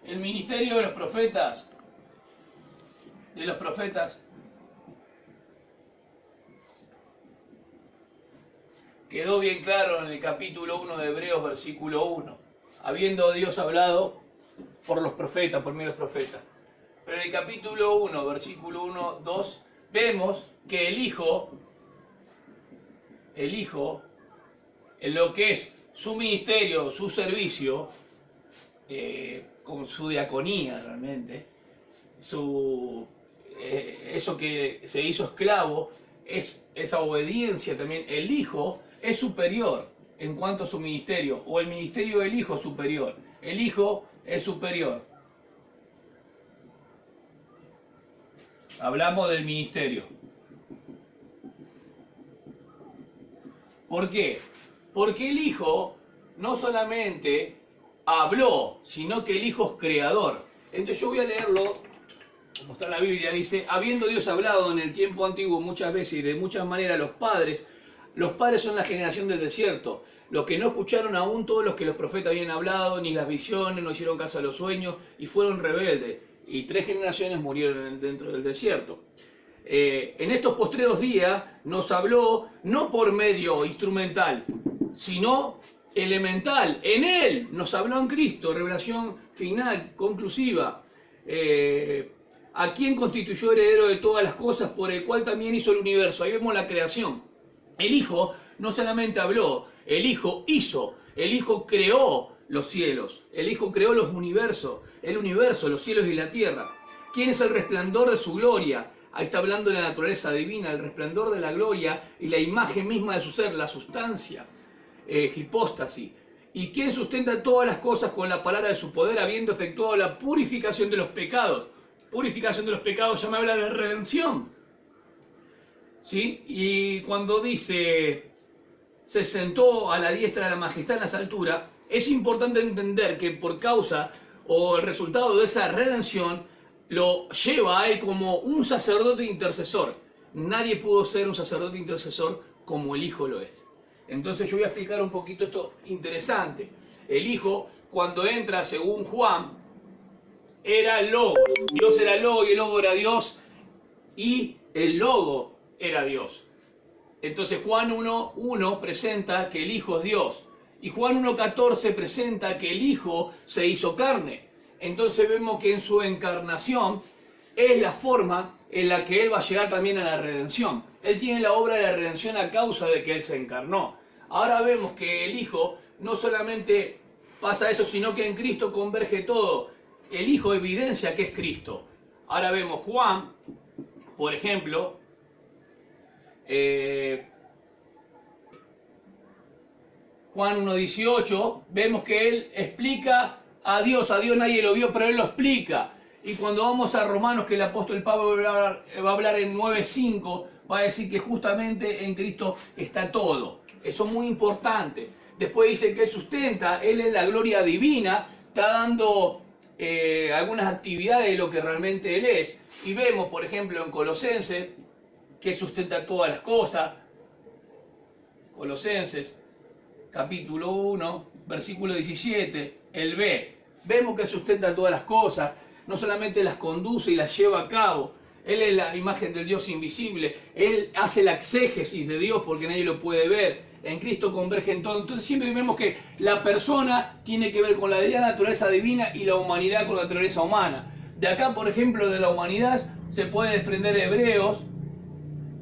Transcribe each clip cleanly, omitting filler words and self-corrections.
El ministerio de los profetas, quedó bien claro en el capítulo 1 de Hebreos, versículo 1, habiendo Dios hablado por los profetas, por medio de los profetas. Pero en el capítulo 1, versículo 1, 2, vemos que el Hijo, en lo que es su ministerio, su servicio, con su diaconía realmente, eso que se hizo esclavo, esa obediencia también, el Hijo es superior en cuanto a su ministerio, o el ministerio del Hijo es superior. El Hijo es superior. Hablamos del ministerio. ¿Por qué? Porque el Hijo no solamente habló, sino que el Hijo es creador. Entonces yo voy a leerlo, como está en la Biblia, dice, habiendo Dios hablado en el tiempo antiguo muchas veces y de muchas maneras los padres son la generación del desierto, los que no escucharon aún todos los que los profetas habían hablado, ni las visiones, no hicieron caso a los sueños, y fueron rebeldes, y 3 generaciones murieron dentro del desierto. En estos postreros días nos habló no por medio instrumental, sino elemental. En Él nos habló en Cristo, revelación final, conclusiva, a quien constituyó heredero de todas las cosas, por el cual también hizo el universo. Ahí vemos la creación. El Hijo no solamente habló, el Hijo hizo, el Hijo creó los cielos, el Hijo creó los universos, el universo, los cielos y la tierra. ¿Quién es el resplandor de su gloria? Ahí está hablando de la naturaleza divina, el resplandor de la gloria y la imagen misma de su ser, la sustancia, hipóstasis. ¿Y quién sustenta todas las cosas con la palabra de su poder, habiendo efectuado la purificación de los pecados? Purificación de los pecados ya me habla de redención. ¿Sí? Y cuando dice, se sentó a la diestra de la majestad en las alturas, es importante entender que por causa o el resultado de esa redención, lo lleva a él como un sacerdote intercesor. Nadie pudo ser un sacerdote intercesor como el Hijo lo es. Entonces yo voy a explicar un poquito esto interesante. El Hijo, cuando entra, según Juan, era el Logos. Dios era el Logo y el Logo era Dios y el Logo era Dios. Entonces Juan 1:1 presenta que el Hijo es Dios. Y Juan 1:14 presenta que el Hijo se hizo carne. Entonces vemos que en su encarnación es la forma en la que Él va a llegar también a la redención. Él tiene la obra de la redención a causa de que Él se encarnó. Ahora vemos que el Hijo no solamente pasa eso, sino que en Cristo converge todo. El Hijo evidencia que es Cristo. Ahora vemos Juan, por ejemplo, Juan 1:18, vemos que Él explica a Dios nadie lo vio, pero Él lo explica. Y cuando vamos a Romanos, que el apóstol Pablo va a hablar en 9:5, va a decir que justamente en Cristo está todo. Eso es muy importante. Después dice que Él sustenta, Él es la gloria divina, está dando algunas actividades de lo que realmente Él es. Y vemos, por ejemplo, en Colosenses, que sustenta todas las cosas. Colosenses, capítulo 1, versículo 17, Él ve. Vemos que sustenta todas las cosas, no solamente las conduce y las lleva a cabo. Él es la imagen del Dios invisible. Él hace la exégesis de Dios porque nadie lo puede ver. En Cristo convergen todo. Entonces siempre vemos que la persona tiene que ver con la naturaleza divina y la humanidad con la naturaleza humana. De acá, por ejemplo, de la humanidad se puede desprender Hebreos,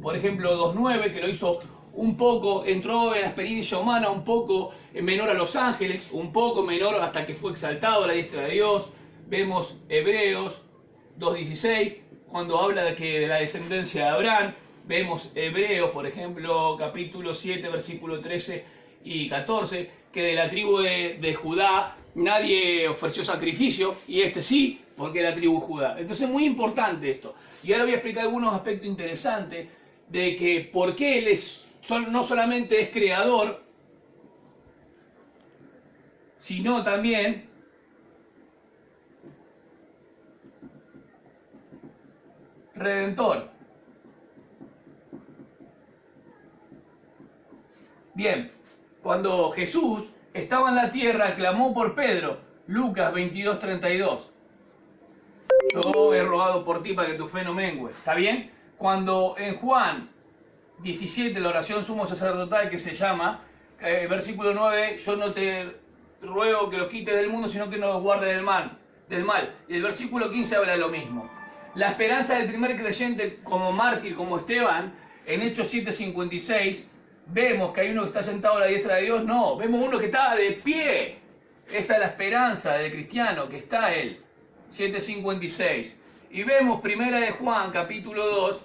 por ejemplo 2:9, que lo hizo un poco, entró en la experiencia humana un poco menor a los ángeles, un poco menor hasta que fue exaltado a la diestra de Dios. Vemos Hebreos 2:16, cuando habla de la descendencia de Abraham. Vemos Hebreos, por ejemplo, capítulo 7, versículo 13 y 14, que de la tribu de Judá nadie ofreció sacrificio, y este sí, porque era la tribu de Judá. Entonces es muy importante esto. Y ahora voy a explicar algunos aspectos interesantes de que por qué Él no solamente es creador, sino también redentor. Bien, cuando Jesús estaba en la tierra, clamó por Pedro, Lucas 22:32. yo he rogado por ti para que tu fe no mengue. ¿Está bien? Cuando en Juan 17, la oración sumo sacerdotal que se llama, versículo 9, yo no te ruego que los quites del mundo, sino que nos guardes del mal. Y el versículo 15 habla de lo mismo. La esperanza del primer creyente como mártir, como Esteban, en Hechos 7:56, vemos que hay uno que está sentado a la diestra de Dios. No, vemos uno que está de pie. Esa es la esperanza del cristiano, que está él. 7:56. Y vemos primera de Juan, capítulo 2,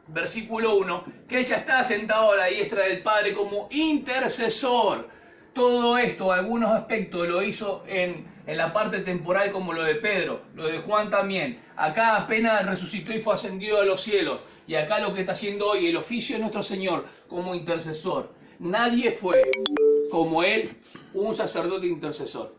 versículo 1, que ella está sentado a la diestra del Padre como intercesor. Todo esto, algunos aspectos lo hizo en la parte temporal, como lo de Pedro, lo de Juan también. Acá apenas resucitó y fue ascendido a los cielos. Y acá lo que está haciendo hoy, el oficio de nuestro Señor como intercesor. Nadie fue como él un sacerdote intercesor.